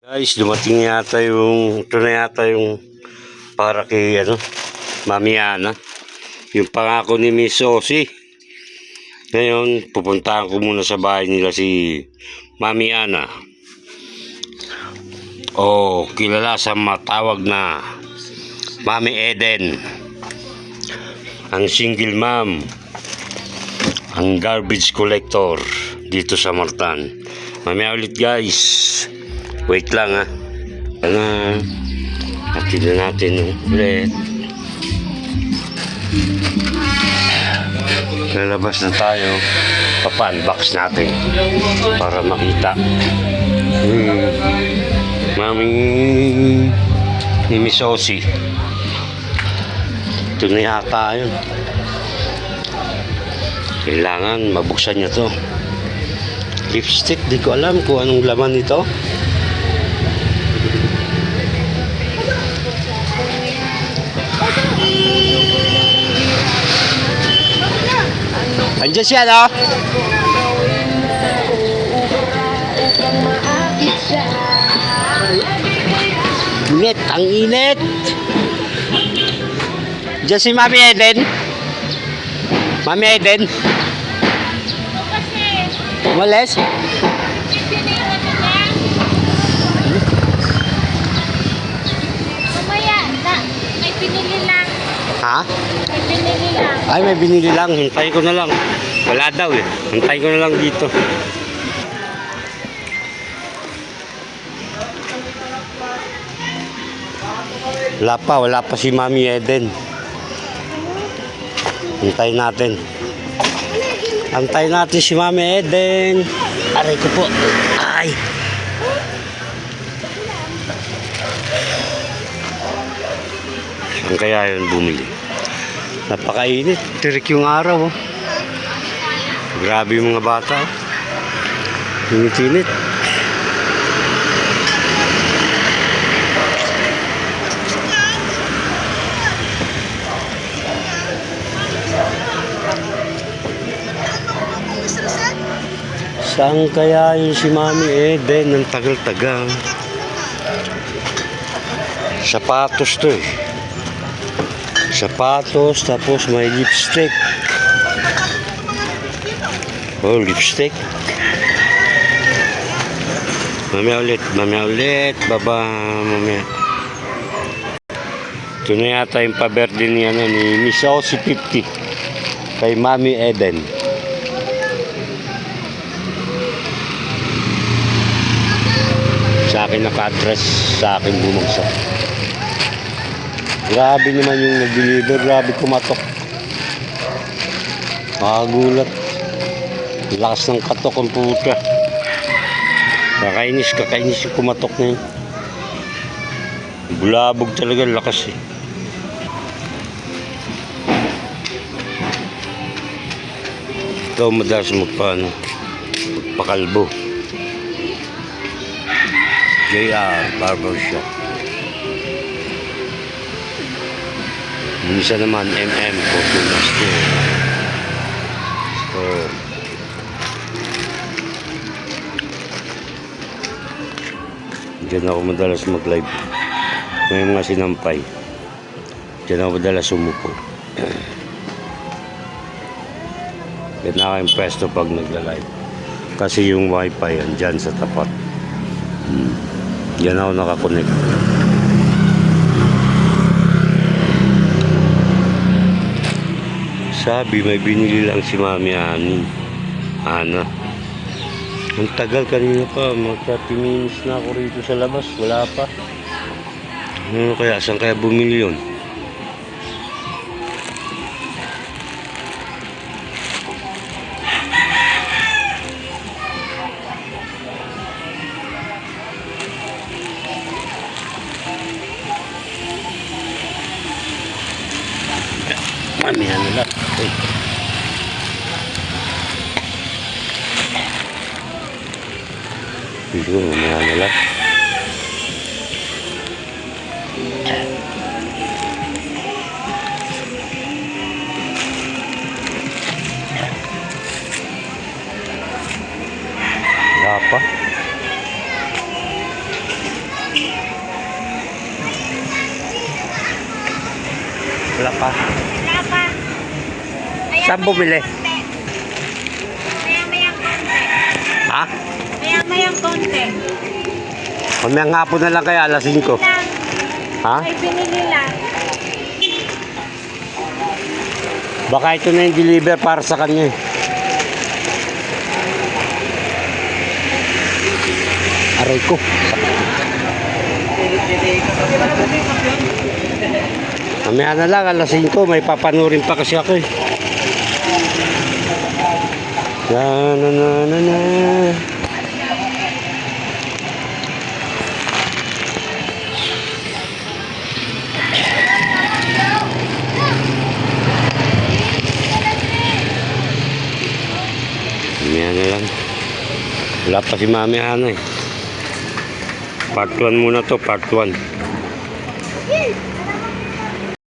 Guys, dumating yata yung, ito na yata yung para kay Mami Ana. Yung pangako ni Miss Osi. Ngayon, pupuntahan ko muna sa bahay nila si Mami Ana. O kilala sa matawag na Mami Eden. Ang single mom. Ang garbage collector dito sa Martan. Mamaya ulit guys. Wait lang ha. Atin na natin ulit. Lalabas na tayo. Papa-unbox natin para makita. Maming ni Miss Osi. Ito na yata yun. Kailangan mabuksan niya to. Lipstick, di ko alam kung anong laman nito. Andiyan siya, no? Init, ang init. Diyan si Mami Eden. Mami Eden. Umalis? Mamaya, may pinili lang. Ha? May pinili lang. Ay, may binili lang. Hintayin ko na lang. Wala daw eh. Hintayin ko na lang dito. Wala pa si Mami Eden. Hintayin natin. Hintayin natin si Mami Eden. Aray ko po. Ay. Saan kaya yun bumili? Napakainit. Tirik yung araw. Oh. Grabe yung mga bata. Oh. Init-init. Saan kaya yung si Mami Eden? Ang tagal-tagal. Sapatos to eh. Sapatos, tapos may lipstick. Oh, lipstick. Mamaya ulit. Baba, mamaya. Ito na yata yung pa-birthday ni Miss Osi 50. Kay Mami Eden. Sa akin naka-address, sa akin bumagsak. Grabe naman yung nag-deliver, grabe kumatok. Makagulat. Lakas ng katok ang puta. Kakainis yung kumatok na yun. Bulabog talaga, lakas eh. Ikaw madalas magpakalbo. JR Barbershop. Minsan naman MM Fortuna Store. So, diyan ako madalas mag-live. May mga sinampay. Diyan ako madalas umupo. Diyan na ako yung pwesto pag nagla-live. Kasi yung wifi andyan sa tapat. Diyan ako nakakonect. Sabi may binili lang si Mami Ana. Ang tagal kanina pa, mga 30 minutes na ako rito sa labas, wala pa. Ano kaya, saan kaya bumili yun? Mami Ana lang. Hey. Dito, Mami Ana lang. Wala pa. Wala pa. Wala pa. Saan bumili? Maya-mayang konti. Ha? Maya-mayang konti. Mamayang hapon na lang kaya, alas 5. Lang. Ha? May pinili lang. Baka ito na yung deliver para sa kanya. Aray ko. Mamaya na lang, alas 5. May papanurin pa kasi ako eh. Na na na na na. Mamaya na lang. Wala pa si Mami Ana eh. Part 1 muna to, part 1.